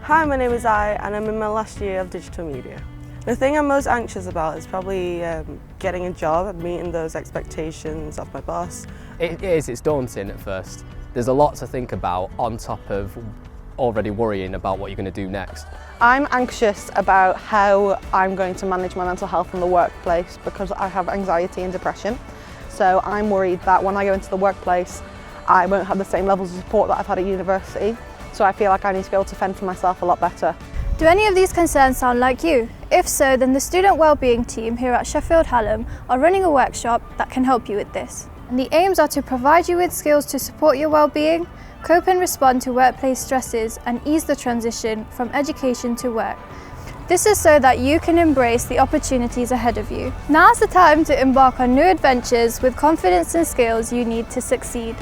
Hi, my name is Ai and I'm in my last year of digital media. The thing I'm most anxious about is probably getting a job and meeting those expectations of my boss. It's daunting at first. There's a lot to think about on top of already worrying about what you're going to do next. I'm anxious about how I'm going to manage my mental health in the workplace because I have anxiety and depression. So I'm worried that when I go into the workplace, I won't have the same levels of support that I've had at university. So I feel like I need to be able to fend for myself a lot better. Do any of these concerns sound like you? If so, then the Student Wellbeing team here at Sheffield Hallam are running a workshop that can help you with this. And the aims are to provide you with skills to support your well-being, cope and respond to workplace stresses, and ease the transition from education to work. This is so that you can embrace the opportunities ahead of you. Now's the time to embark on new adventures with confidence and skills you need to succeed.